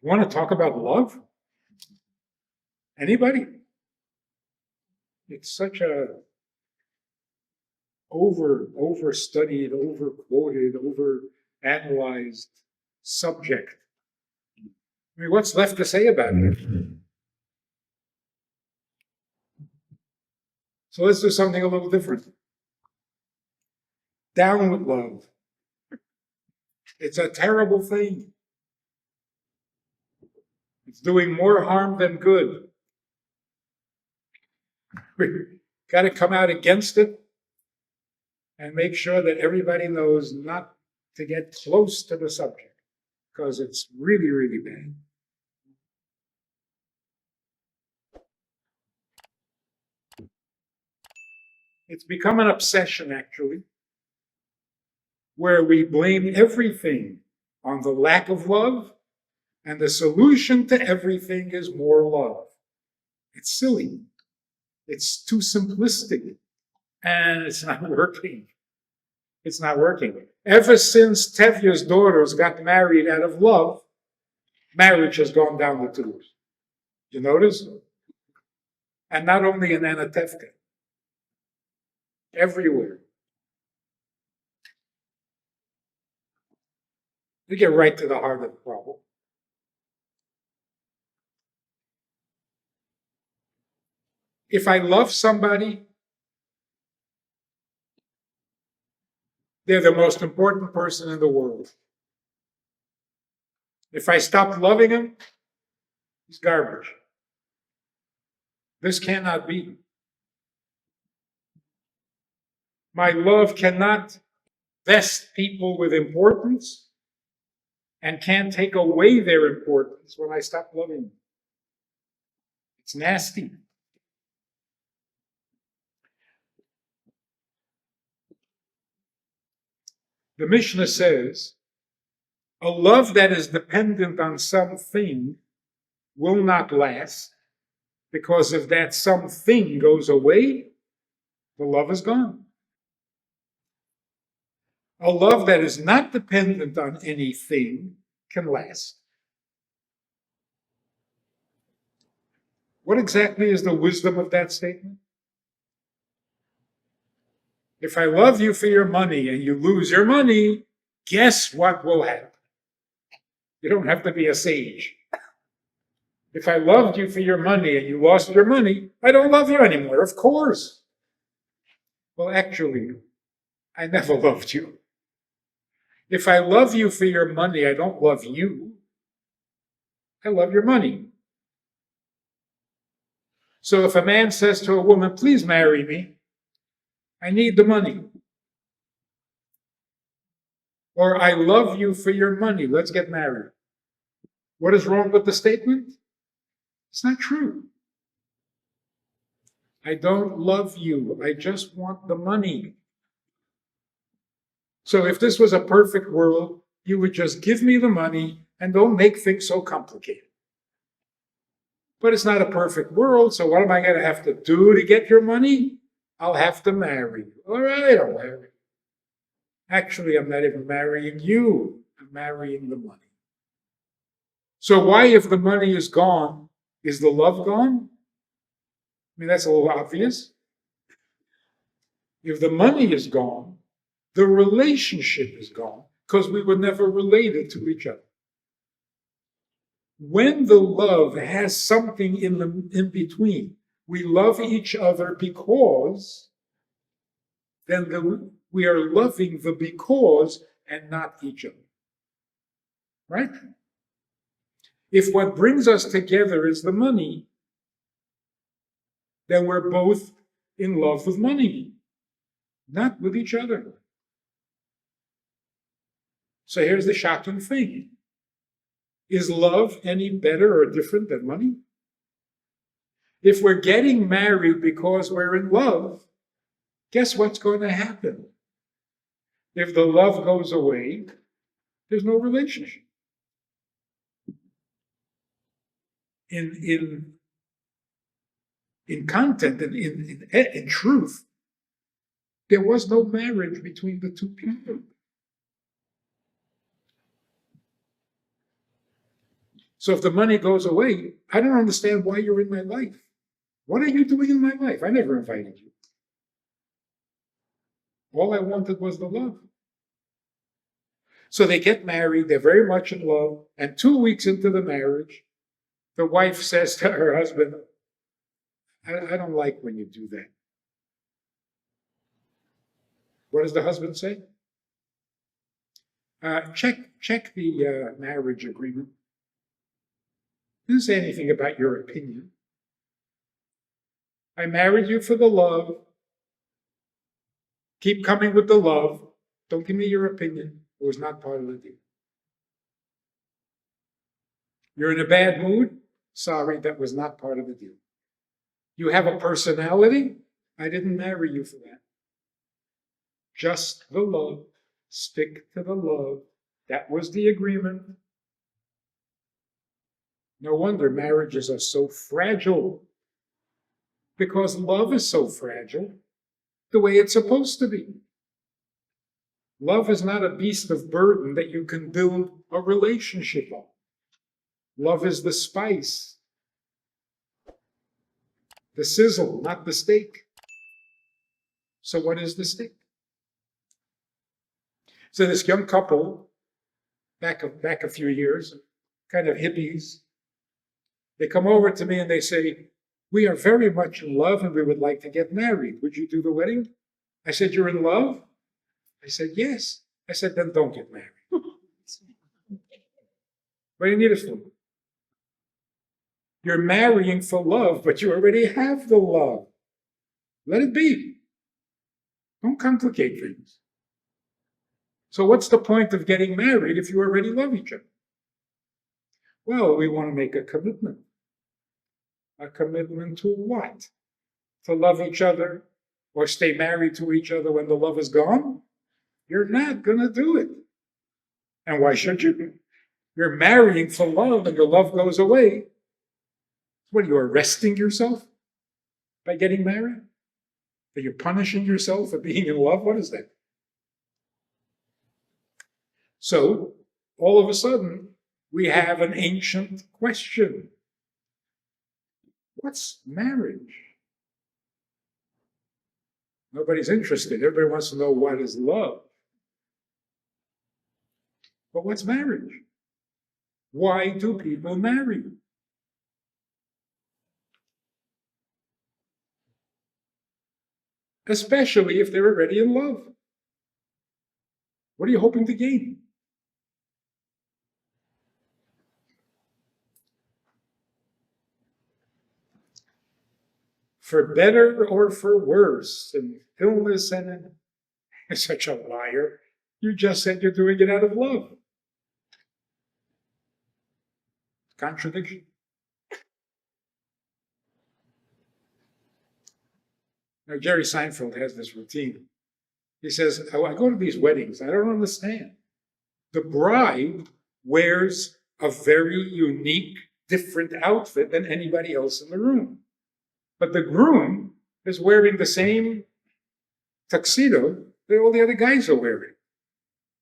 Want to talk about love? Anybody? It's such a overstudied, overquoted, overanalyzed subject. I mean, what's left to say about it? So let's do something a little different. Down with love. It's a terrible thing. It's doing more harm than good. We got to come out against it and make sure that everybody knows not to get close to the subject because it's really, really bad. It's become an obsession, actually, where we blame everything on the lack of love, and the solution to everything is more love. It's silly. It's too simplistic, and it's not working. It's not working. Ever since Tevye's daughters got married out of love, marriage has gone down the tubes. You notice? And not only in Anatevka, everywhere. We get right to the heart of the problem. If I love somebody, they're the most important person in the world. If I stop loving him, he's garbage. This cannot be. My love cannot vest people with importance and can't take away their importance when I stop loving them. It's nasty. The Mishnah says, a love that is dependent on something will not last, because if that something goes away, the love is gone. A love that is not dependent on anything can last. What exactly is the wisdom of that statement? If I love you for your money and you lose your money, guess what will happen? You don't have to be a sage. If I loved you for your money and you lost your money, I don't love you anymore, of course. Well, actually, I never loved you. If I love you for your money, I don't love you. I love your money. So if a man says to a woman, please marry me, I need the money. Or I love you for your money, let's get married. What is wrong with the statement? It's not true. I don't love you. I just want the money. So if this was a perfect world, you would just give me the money and don't make things so complicated. But it's not a perfect world, so what am I going to have to do to get your money? I'll have to marry you. All right, I'll marry you. Actually, I'm not even marrying you. I'm marrying the money. So why, if the money is gone, is the love gone? I mean, that's a little obvious. If the money is gone, the relationship is gone because we were never related to each other. When the love has something in between, we love each other because, then we are loving the because and not each other. Right? If what brings us together is the money, then we're both in love with money, not with each other. So here's the shocking thing. Is love any better or different than money? If we're getting married because we're in love, guess what's going to happen? If the love goes away, there's no relationship. In content and in truth, there was no marriage between the two people. So if the money goes away, I don't understand why you're in my life. What are you doing in my life? I never invited you. All I wanted was the love. So they get married, they're very much in love, and 2 weeks into the marriage, the wife says to her husband, I don't like when you do that. What does the husband say? Check the marriage agreement. It doesn't say anything about your opinion. I married you for the love. Keep coming with the love. Don't give me your opinion. It was not part of the deal. You're in a bad mood? Sorry, that was not part of the deal. You have a personality? I didn't marry you for that. Just the love. Stick to the love. That was the agreement. No wonder marriages are so fragile. Because love is so fragile, the way it's supposed to be. Love is not a beast of burden that you can build a relationship on. Love is the spice, the sizzle, not the steak. So what is the steak? So this young couple, back a few years, kind of hippies, they come over to me and they say, we are very much in love and we would like to get married. Would you do the wedding? I said, you're in love? I said, yes. I said, then don't get married. What do you need us for? You're marrying for love, but you already have the love. Let it be. Don't complicate things. So what's the point of getting married if you already love each other? Well, we want to make a commitment. A commitment to what? To love each other or stay married to each other when the love is gone? You're not going to do it. And why should you? You're marrying for love and your love goes away. What, are you arresting yourself by getting married? Are you punishing yourself for being in love? What is that? So, all of a sudden, we have an ancient question. What's marriage? Nobody's interested. Everybody wants to know what is love. But what's marriage? Why do people marry? Especially if they're already in love. What are you hoping to gain? For better or for worse, in illness and in such a liar. You just said you're doing it out of love. Contradiction. Now, Jerry Seinfeld has this routine. He says, oh, I go to these weddings. I don't understand. The bride wears a very unique, different outfit than anybody else in the room. But the groom is wearing the same tuxedo that all the other guys are wearing.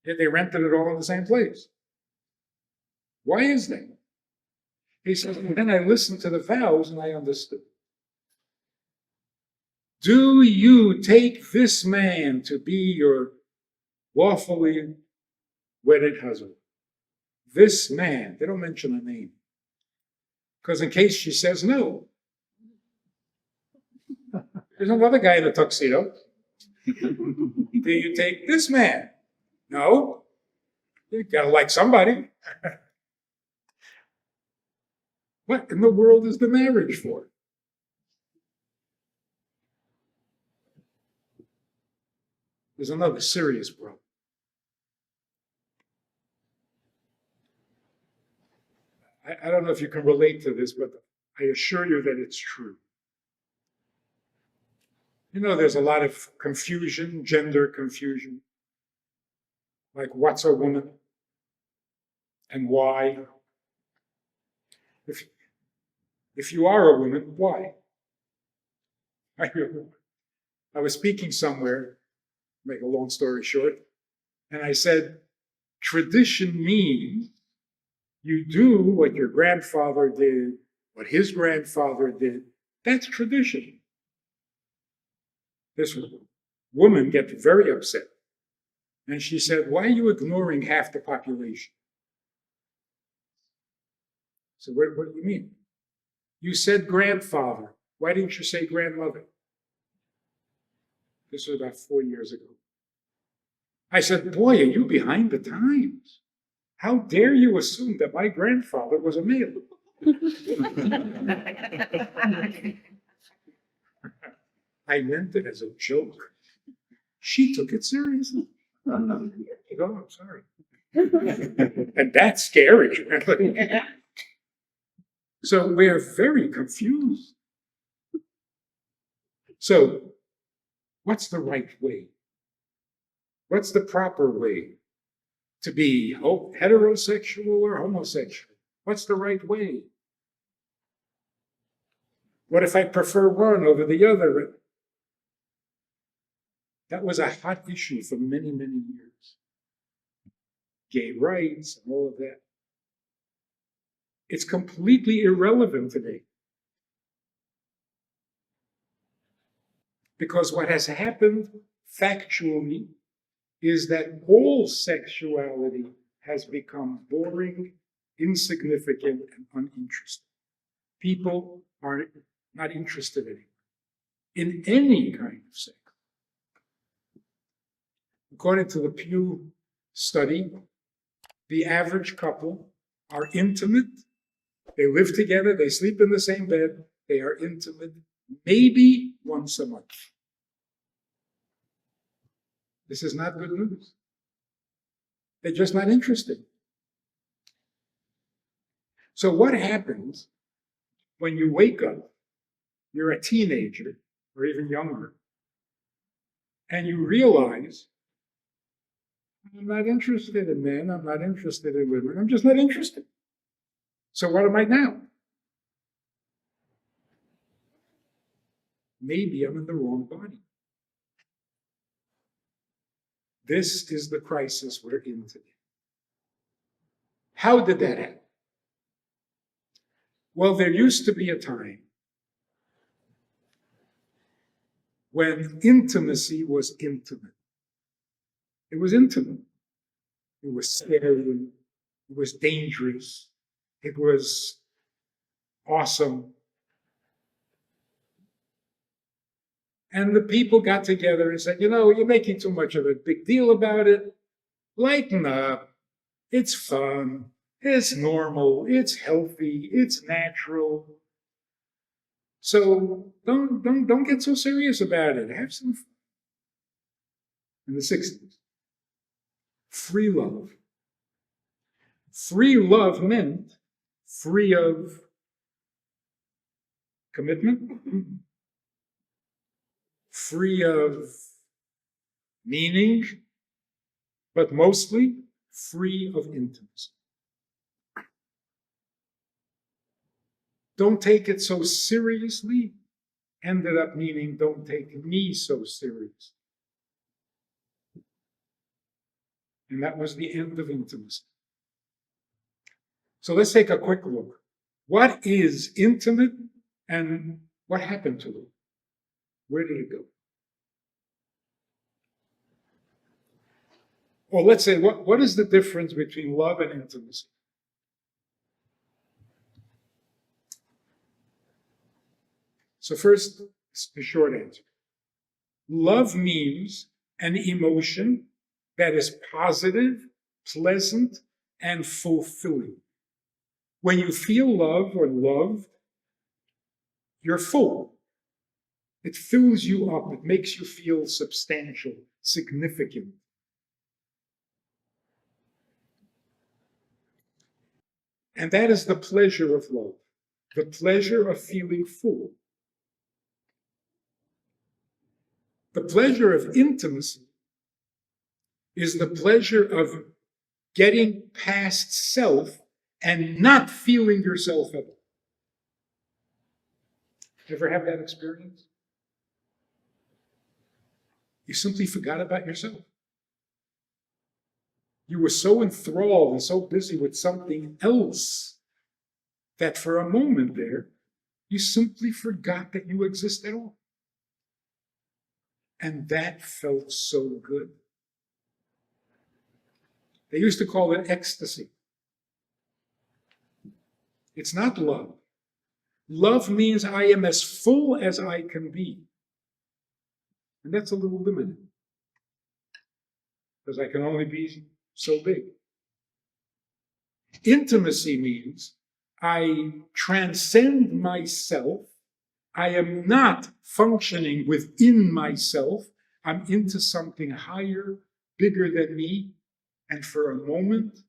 Yet they rented it all in the same place. Why is that? He says, and then I listened to the vows and I understood. Do you take this man to be your lawfully wedded husband? This man, they don't mention a name. Because in case she says no, there's another guy in a tuxedo. Do you take this man? No. You gotta like somebody. What in the world is the marriage for? There's another serious problem. I don't know if you can relate to this, but I assure you that it's true. You know, there's a lot of confusion, gender confusion. Like, what's a woman? And why? If you are a woman, why? I was speaking somewhere, make a long story short, and I said, tradition means You do what your grandfather did, what his grandfather did. That's tradition. This woman gets very upset. And she said, why are you ignoring half the population? So what do you mean? You said grandfather. Why didn't you say grandmother? This was about 4 years ago. I said, boy, are you behind the times? How dare you assume that my grandfather was a male? I meant it as a joke. She took it seriously. Oh, I'm sorry. And that's scary. So we're very confused. So what's the right way? What's the proper way to be heterosexual or homosexual? What's the right way? What if I prefer one over the other? That was a hot issue for many, many years. Gay rights and all of that. It's completely irrelevant today. Because what has happened factually is that all sexuality has become boring, insignificant, and uninteresting. People are not interested anymore in any kind of sex. According to the Pew study, the average couple are intimate. They live together, they sleep in the same bed, they are intimate maybe once a month. This is not good news. They're just not interested. So what happens when you wake up, you're a teenager or even younger, and you realize, I'm not interested in men, I'm not interested in women, I'm just not interested. So what am I now? Maybe I'm in the wrong body. This is the crisis we're in today. How did that happen? Well, there used to be a time when intimacy was intimate. It was intimate. It was scary. It was dangerous. It was awesome. And the people got together and said, you're making too much of a big deal about it. Lighten up. It's fun. It's normal. It's healthy. It's natural. So don't get so serious about it. Have some fun. In the 60s, free love. Free love meant free of commitment, free of meaning, but mostly free of intimacy. Don't take it so seriously ended up meaning don't take me so seriously. And that was the end of intimacy. So let's take a quick look. What is intimate and what happened to it? Where did it go? Or let's say, what is the difference between love and intimacy? So first, the short answer. Love means an emotion that is positive, pleasant, and fulfilling. When you feel love or loved, you're full. It fills you up. It makes you feel substantial, significant. And that is the pleasure of love, the pleasure of feeling full. The pleasure of intimacy is the pleasure of getting past self and not feeling yourself at all. Ever have that experience? You simply forgot about yourself. You were so enthralled and so busy with something else that for a moment there, you simply forgot that you exist at all. And that felt so good. They used to call it ecstasy. It's not love. Love means I am as full as I can be. And that's a little limited, because I can only be so big. Intimacy means I transcend myself. I am not functioning within myself. I'm into something higher, bigger than me. And for a moment,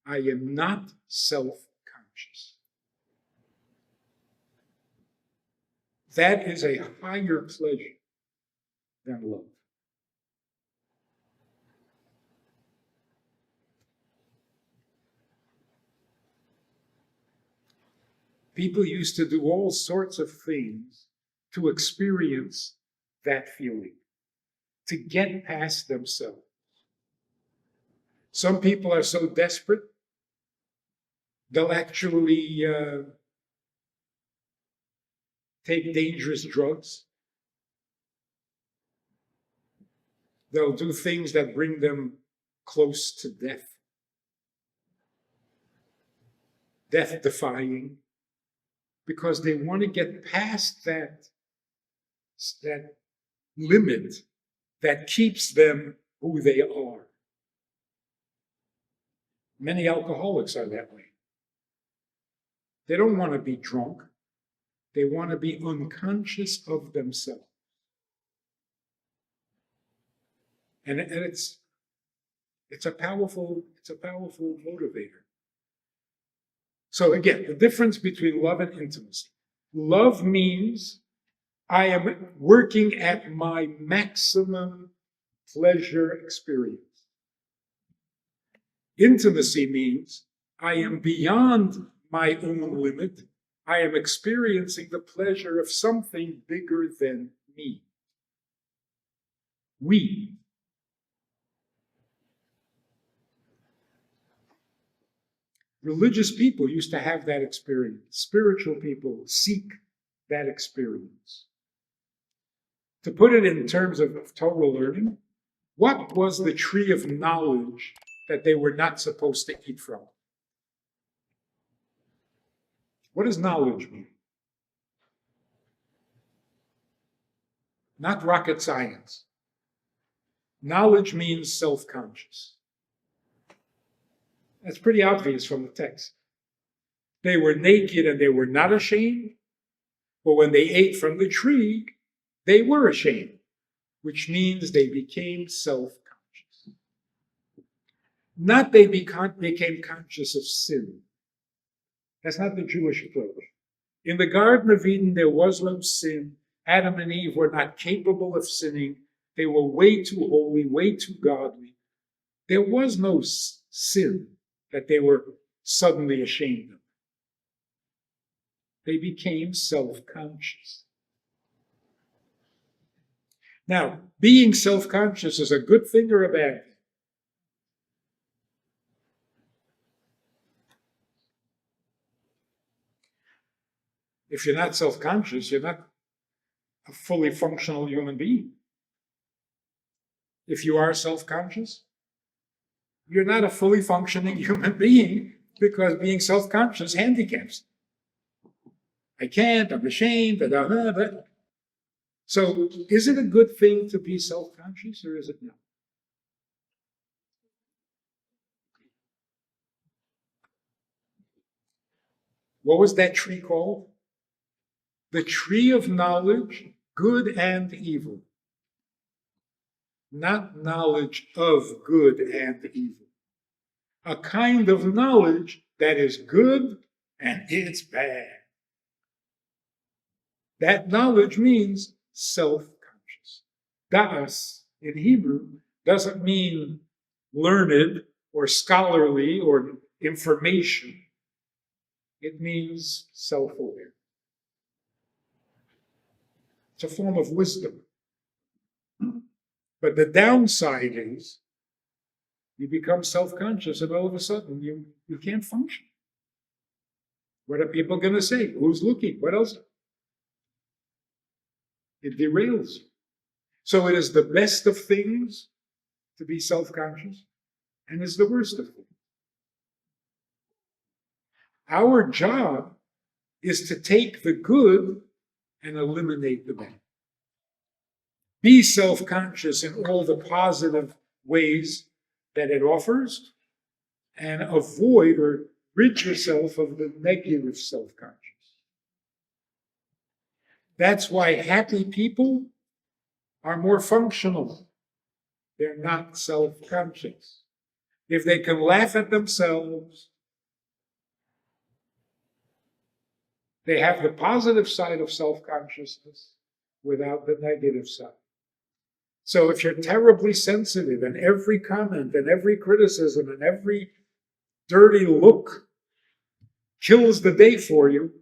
I am not self-conscious. That is a higher pleasure than love. People used to do all sorts of things to experience that feeling, to get past themselves. Some people are so desperate, they'll actually take dangerous drugs. They'll do things that bring them close to death, death-defying, because they want to get past that limit that keeps them who they are. Many alcoholics are that way. They don't want to be drunk. They want to be unconscious of themselves. And it's a powerful motivator. So again, the difference between love and intimacy. Love means I am working at my maximum pleasure experience. Intimacy means I am beyond my own limit. I am experiencing the pleasure of something bigger than me. We. Religious people used to have that experience. Spiritual people seek that experience. To put it in terms of Torah learning, what was the tree of knowledge that they were not supposed to eat from? What does knowledge mean? Not rocket science. Knowledge means self-conscious. That's pretty obvious from the text. They were naked and they were not ashamed, but when they ate from the tree, they were ashamed, which means they became self-conscious. Not they became conscious of sin. That's not the Jewish approach. In the Garden of Eden, there was no sin. Adam and Eve were not capable of sinning. They were way too holy, way too godly. There was no sin that they were suddenly ashamed of. They became self-conscious. Now, being self-conscious is a good thing or a bad thing? If you're not self-conscious, you're not a fully functional human being. If you are self-conscious, you're not a fully functioning human being, because being self-conscious handicaps. I can't, I'm ashamed, So is it a good thing to be self-conscious, or is it not? What was that tree called? The tree of knowledge, good and evil. Not knowledge of good and evil. A kind of knowledge that is good and it's bad. That knowledge means self-conscious. Da'as in Hebrew doesn't mean learned or scholarly or information. It means self-aware. It's a form of wisdom. But the downside is You become self-conscious, and all of a sudden you can't function. What are people going to say? Who's looking? What else? It derails you. So it is the best of things to be self-conscious, and it's the worst of things. Our job is to take the good and eliminate the bad. Be self-conscious in all the positive ways that it offers, and avoid or rid yourself of the negative self-conscious. That's why happy people are more functional. They're not self-conscious. If they can laugh at themselves, they have the positive side of self-consciousness without the negative side. So if you're terribly sensitive, and every comment and every criticism and every dirty look kills the day for you,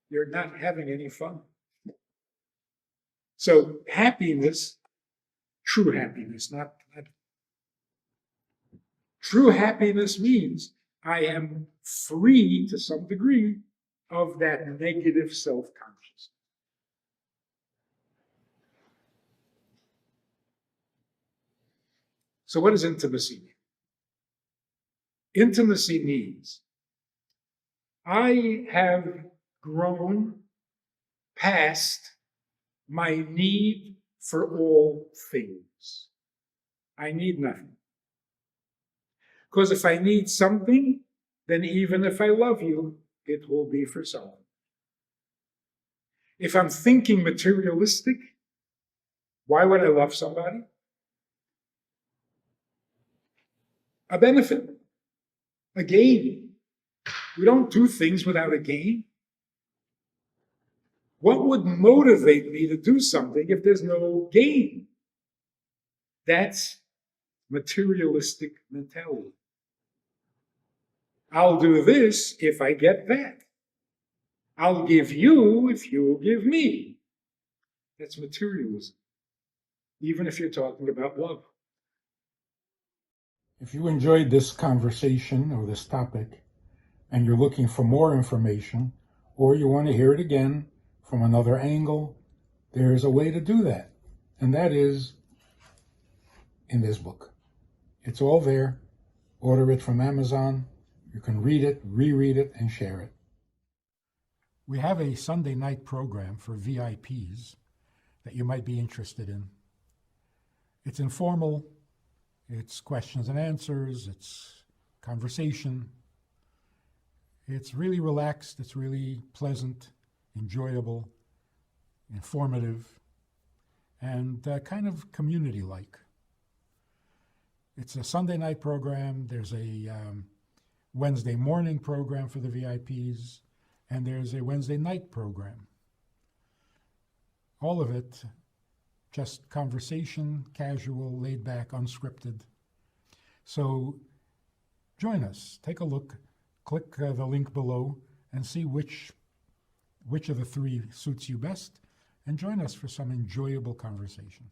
you're not having any fun. So happiness, true happiness, not true happiness means I am free to some degree of that negative self-consciousness. So what does intimacy mean? Intimacy means I have grown past my need for all things. I need nothing. Because if I need something, then even if I love you, it will be for something. If I'm thinking materialistic, why would I love somebody? A benefit, a gain. We don't do things without a gain. What would motivate me to do something if there's no gain? That's materialistic mentality. I'll do this if I get that. I'll give you if you'll give me. That's materialism, even if you're talking about love. If you enjoyed this conversation or this topic, and you're looking for more information, or you want to hear it again from another angle, there's a way to do that. And that is in this book. It's all there. Order it from Amazon. You can read it, reread it, and share it. We have a Sunday night program for VIPs that you might be interested in. It's informal. It's questions and answers. It's conversation. It's really relaxed. It's really pleasant, enjoyable, informative, and kind of community-like. It's a Sunday night program. There's a Wednesday morning program for the VIPs, and there's a Wednesday night program. All of it just conversation, casual, laid back, unscripted. So join us. Take a look. Click the link below and see which of the three suits you best, and join us for some enjoyable conversation.